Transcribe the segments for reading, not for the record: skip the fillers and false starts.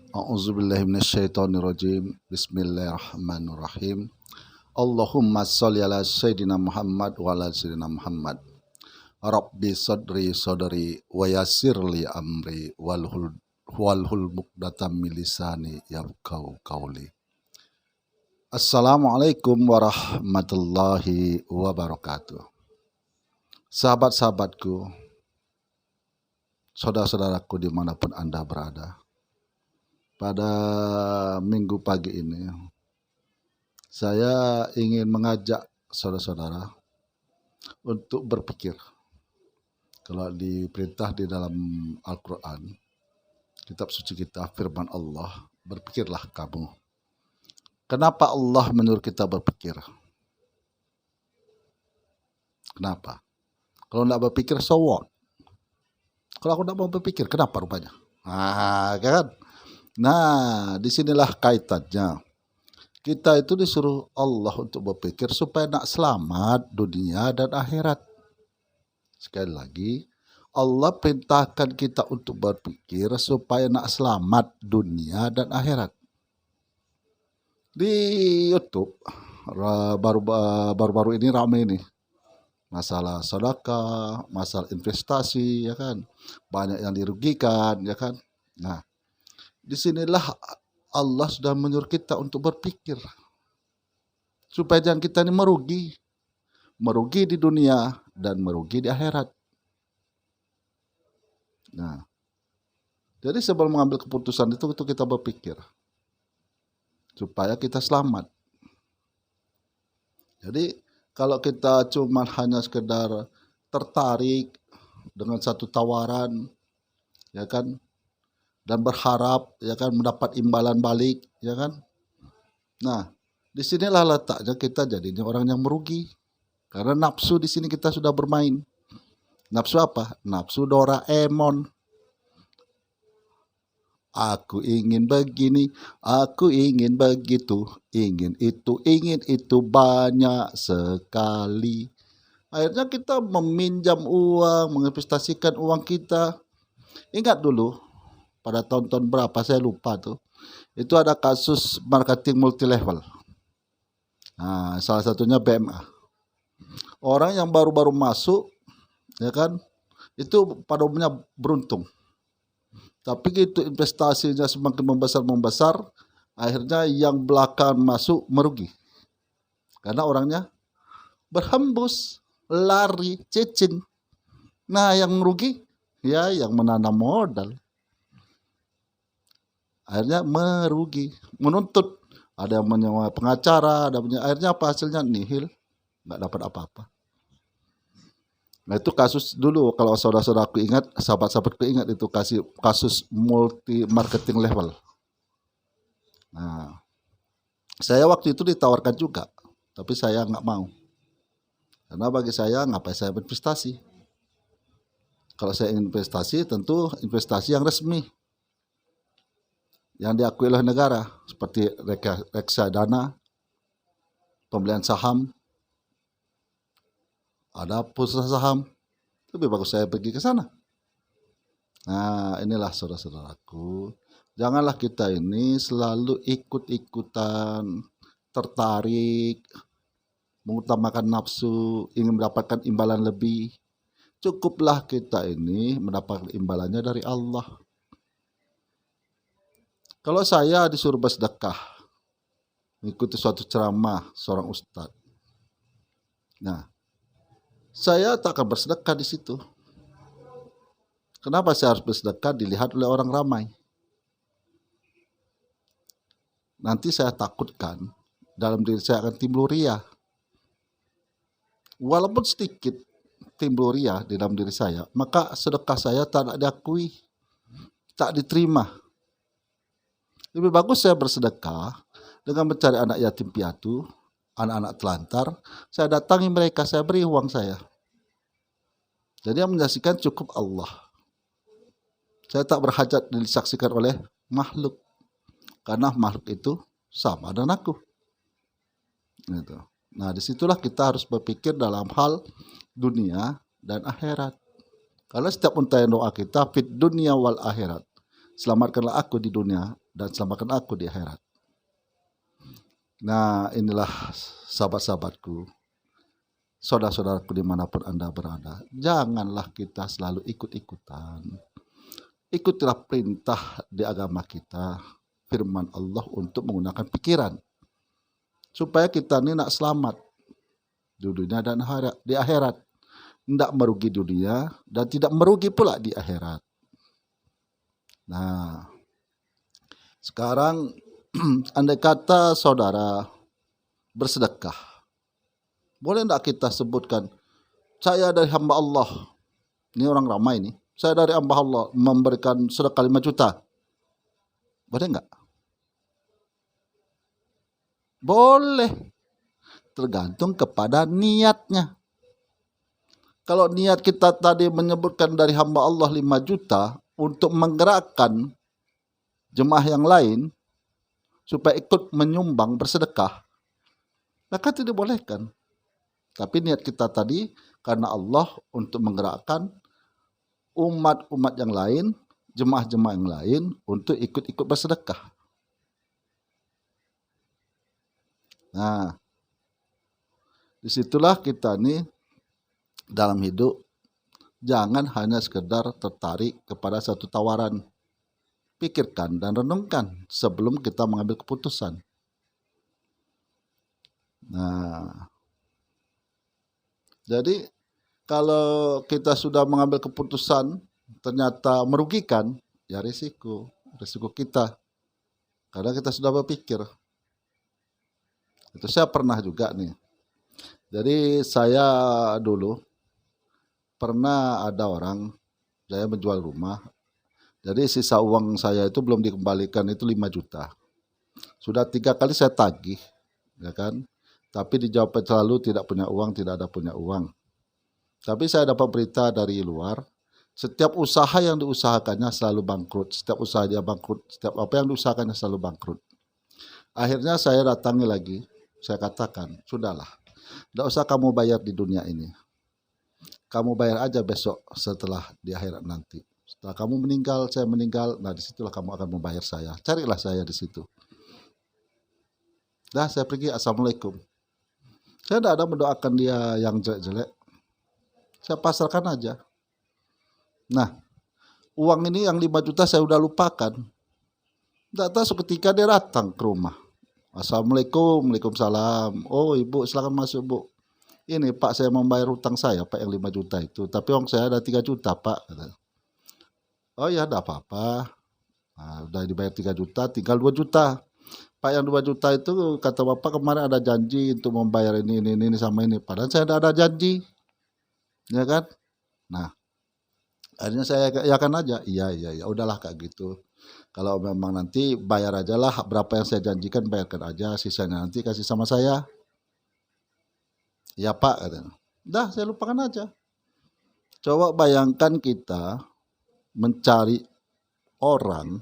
A'udzubillahi minasyaitonirrajim. Bismillahirrahmanirrahim. Allahumma sholli ala sayyidina Muhammad wa ala sayyidina Muhammad. Rabbi sadri wa yassirli amri walhul muqdatam min lisani yafqahu qawli. Assalamualaikum warahmatullahi wabarakatuh. Sahabat-sahabatku, saudara-saudaraku dimanapun Anda berada. Pada minggu pagi ini, saya ingin mengajak saudara-saudara untuk berpikir. Kalau diperintah di dalam Al-Quran, kitab suci kita, firman Allah, berpikirlah kamu. Kenapa Allah menyuruh kita berpikir? Kenapa? Kalau tidak berpikir, so what? Kalau aku tidak mau berpikir, kenapa rupanya? Kan? Nah, disinilah kaitannya. Kita itu disuruh Allah untuk berpikir supaya nak selamat dunia dan akhirat. Sekali lagi, Allah perintahkan kita untuk berpikir supaya nak selamat dunia dan akhirat. Di YouTube baru-baru ini ramai nih masalah sedekah, masalah investasi, ya kan, banyak yang dirugikan, ya kan. Nah, disinilah Allah sudah menyuruh kita untuk berpikir supaya jangan kita ini merugi di dunia dan merugi di akhirat. Nah, jadi sebelum mengambil keputusan itu kita berpikir supaya kita selamat. Jadi kalau kita cuma hanya sekedar tertarik dengan satu tawaran, ya kan, dan berharap, ya kan, mendapat imbalan balik, ya kan. Nah, disinilah letaknya kita jadinya orang yang merugi, karena nafsu di sini kita sudah bermain. Nafsu apa? Nafsu Doraemon. Aku ingin begini, aku ingin begitu, ingin itu banyak sekali. Akhirnya kita meminjam uang, menginvestasikan uang kita. Ingat dulu, pada tahun-tahun berapa saya lupa tuh, itu ada kasus marketing multi level. Nah, salah satunya BMA. Orang yang baru-baru masuk, ya kan, itu pada umumnya beruntung. Tapi gitu investasinya semakin membesar, akhirnya yang belakang masuk merugi. Karena orangnya berhembus, lari, cicing. Nah, yang merugi ya yang menanam modal. Akhirnya merugi, menuntut, ada yang menyewa pengacara, akhirnya apa hasilnya? Nihil, nggak dapat apa-apa. Nah, itu kasus dulu, kalau saudara-saudaraku ingat, sahabat-sahabatku ingat, itu kasus multi marketing level. Nah, saya waktu itu ditawarkan juga, tapi saya nggak mau, karena bagi saya ngapain saya berinvestasi. Kalau saya investasi, tentu investasi yang resmi, yang diakui oleh negara, seperti reksadana, pembelian saham, ada pusat saham. Lebih bagus saya pergi ke sana. Nah, inilah saudara-saudaraku, janganlah kita ini selalu ikut-ikutan, tertarik, mengutamakan nafsu, ingin mendapatkan imbalan lebih. Cukuplah kita ini mendapatkan imbalannya dari Allah. Kalau saya disuruh bersedekah, mengikuti suatu ceramah seorang ustadz, nah, saya tak akan bersedekah di situ. Kenapa saya harus bersedekah dilihat oleh orang ramai? Nanti saya takutkan dalam diri saya akan timbul riya. Walaupun sedikit timbul riya di dalam diri saya, maka sedekah saya tak diakui, tak diterima. Lebih bagus saya bersedekah dengan mencari anak yatim piatu, anak-anak telantar, saya datangi mereka, saya beri uang saya. Jadi yang menyaksikan cukup Allah. Saya tak berhajat disaksikan oleh makhluk, karena makhluk itu sama dengan aku. Gitu. Nah, disitulah kita harus berpikir dalam hal dunia dan akhirat. Karena setiap untayan doa kita, fit dunia wal akhirat, selamatkanlah aku di dunia dan selamatkan aku di akhirat. Nah, inilah sahabat-sahabatku, saudara-saudaraku dimanapun Anda berada. Janganlah kita selalu ikut-ikutan. Ikutilah perintah di agama kita, firman Allah untuk menggunakan pikiran. Supaya kita ini nak selamat di dunia dan di akhirat. Tidak merugi dunia dan tidak merugi pula di akhirat. Nah, sekarang andai kata saudara bersedekah, boleh tidak kita sebutkan, saya dari hamba Allah, ini orang ramai nih, saya dari hamba Allah memberikan sedekah 5 juta. Boleh enggak? Boleh. Tergantung kepada niatnya. Kalau niat kita tadi menyebutkan dari hamba Allah 5 juta untuk menggerakkan jemaah yang lain supaya ikut menyumbang bersedekah, maka tidak dibolehkan. Tapi niat kita tadi karena Allah untuk menggerakkan umat-umat yang lain, jemaah-jemaah yang lain untuk ikut-ikut bersedekah. Nah, disitulah kita nih dalam hidup jangan hanya sekedar tertarik kepada satu tawaran. Pikirkan dan renungkan sebelum kita mengambil keputusan. Nah, jadi kalau kita sudah mengambil keputusan ternyata merugikan, ya risiko kita. Karena kita sudah berpikir. Itu saya pernah juga nih. Jadi saya dulu pernah ada orang, saya menjual rumah. Jadi sisa uang saya itu belum dikembalikan itu 5 juta. Sudah 3 kali saya tagih, ya kan? Tapi dijawab selalu tidak punya uang, tidak ada punya uang. Tapi saya dapat berita dari luar, setiap usaha yang diusahakannya selalu bangkrut. Setiap usaha dia bangkrut, setiap apa yang diusahakannya selalu bangkrut. Akhirnya saya datangi lagi, saya katakan, sudahlah, tidak usah kamu bayar di dunia ini. Kamu bayar aja besok setelah di akhirat nanti. Setelah kamu meninggal, saya meninggal, nah disitulah kamu akan membayar saya. Carilah saya di situ. Dah saya pergi, assalamualaikum. Saya tidak ada mendoakan dia yang jelek-jelek. Saya pasrahkan aja. Nah, uang ini yang 5 juta saya udah lupakan. Tidak tahu seketika dia datang ke rumah. Assalamualaikum, waalaikumsalam. Oh ibu silakan masuk bu. Ini pak saya membayar hutang saya pak yang 5 juta itu. Tapi uang saya ada 3 juta pak. Oh ya tidak apa-apa. Nah, udah dibayar 3 juta, tinggal 2 juta. Pak yang 2 juta itu kata bapak kemarin ada janji untuk membayar ini sama ini. Padahal saya tidak ada janji. Ya kan? Nah, akhirnya saya yakan aja. Iya, udahlah kayak gitu. Kalau memang nanti bayar aja lah berapa yang saya janjikan bayarkan aja. Sisanya nanti kasih sama saya. Ya pak, katanya. Dah saya lupakan aja. Coba bayangkan kita mencari orang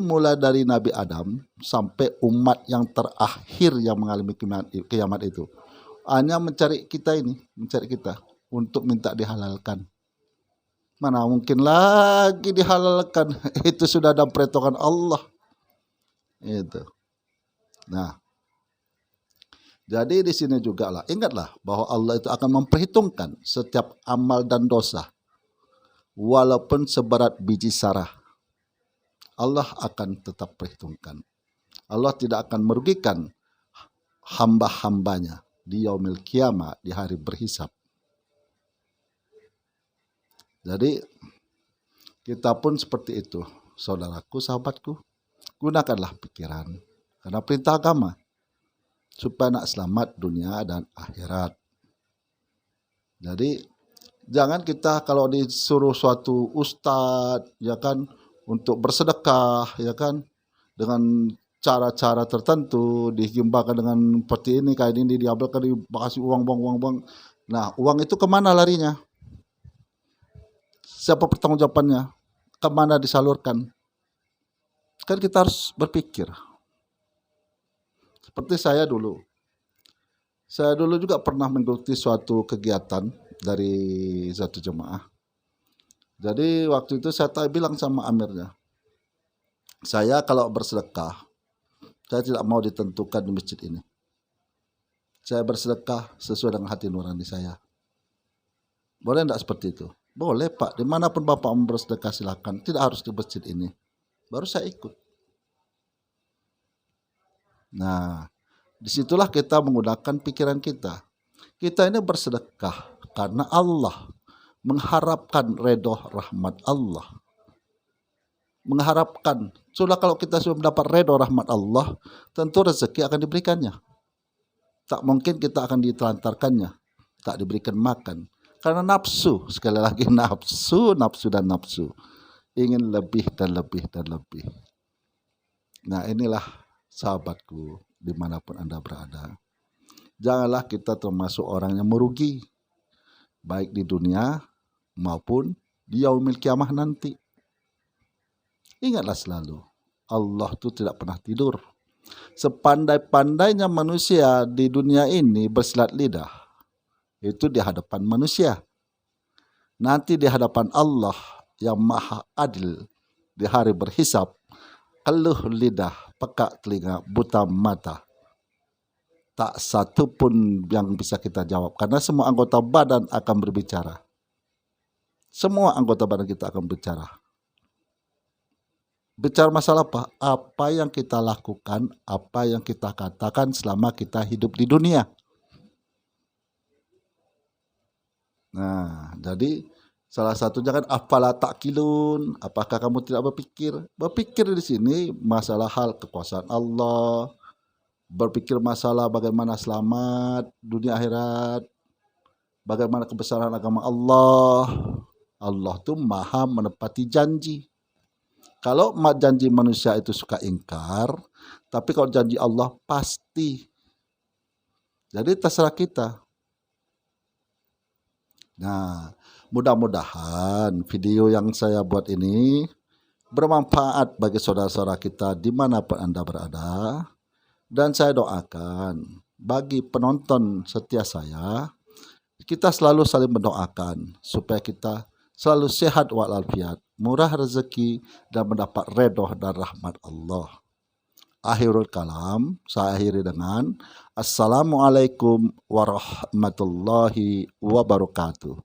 mulai dari Nabi Adam sampai umat yang terakhir yang mengalami kiamat itu. Hanya mencari kita untuk minta dihalalkan. Mana mungkin lagi dihalalkan. Itu sudah ada perhitungan Allah. Itu. Nah, jadi di sini juga lah, ingatlah bahwa Allah itu akan memperhitungkan setiap amal dan dosa. Walaupun seberat biji sarah. Allah akan tetap perhitungkan. Allah tidak akan merugikan hamba-hambanya di yaumil kiamah, di hari berhisab. Jadi kita pun seperti itu, saudaraku, sahabatku. Gunakanlah pikiran karena perintah agama supaya nak selamat dunia dan akhirat. Jadi jangan kita kalau disuruh suatu ustadz ya kan untuk bersedekah ya kan dengan cara-cara tertentu dihimbaukan dengan seperti ini kayak ini diambilkan dikasih uang. Nah uang itu kemana larinya? Siapa pertanggungjawabannya? Kemana disalurkan? Kan kita harus berpikir. Seperti saya dulu juga pernah mengikuti suatu kegiatan dari satu jemaah. Jadi waktu itu saya bilang sama amirnya, Saya kalau bersedekah, saya tidak mau ditentukan di masjid ini. Saya bersedekah sesuai dengan hati nurani saya. Boleh tidak seperti itu? Boleh Pak, dimanapun Bapak mau bersedekah silakan. Tidak harus di masjid ini. Baru saya ikut. Nah, disitulah kita menggunakan pikiran kita. Kita ini bersedekah karena Allah, mengharapkan redha rahmat Allah. Mengharapkan, sudah kalau kita sudah mendapat redha rahmat Allah, tentu rezeki akan diberikannya. Tak mungkin kita akan ditelantarkannya, tak diberikan makan. Karena nafsu, sekali lagi nafsu dan nafsu. Ingin lebih dan lebih dan lebih. Nah inilah sahabatku, dimanapun Anda berada. Janganlah kita termasuk orang yang merugi, baik di dunia maupun di yaumil kiamah nanti. Ingatlah selalu, Allah itu tidak pernah tidur. Sepandai-pandainya manusia di dunia ini bersilat lidah, itu di hadapan manusia. Nanti di hadapan Allah yang maha adil, di hari berhisab, keluh lidah, pekak telinga, buta mata. Tak satu pun yang bisa kita jawab, karena semua anggota badan akan berbicara. Semua anggota badan kita akan berbicara. Bicara masalah apa? Apa yang kita lakukan, apa yang kita katakan selama kita hidup di dunia. Nah, jadi salah satunya kan afala ta'qilun, apakah kamu tidak berpikir? Berpikir di sini masalah hal kekuasaan Allah, berpikir masalah bagaimana selamat dunia akhirat, bagaimana kebesaran agama Allah. Allah tuh maha menepati janji. Kalau janji manusia itu suka ingkar, tapi kalau janji Allah pasti. Jadi terserah kita. Nah, mudah-mudahan video yang saya buat ini bermanfaat bagi saudara-saudara kita dimanapun Anda berada. Dan saya doakan bagi penonton setia saya, kita selalu saling mendoakan supaya kita selalu sehat walafiat, murah rezeki, dan mendapat redha dan rahmat Allah. Akhirul kalam, saya akhiri dengan Assalamualaikum warahmatullahi wabarakatuh.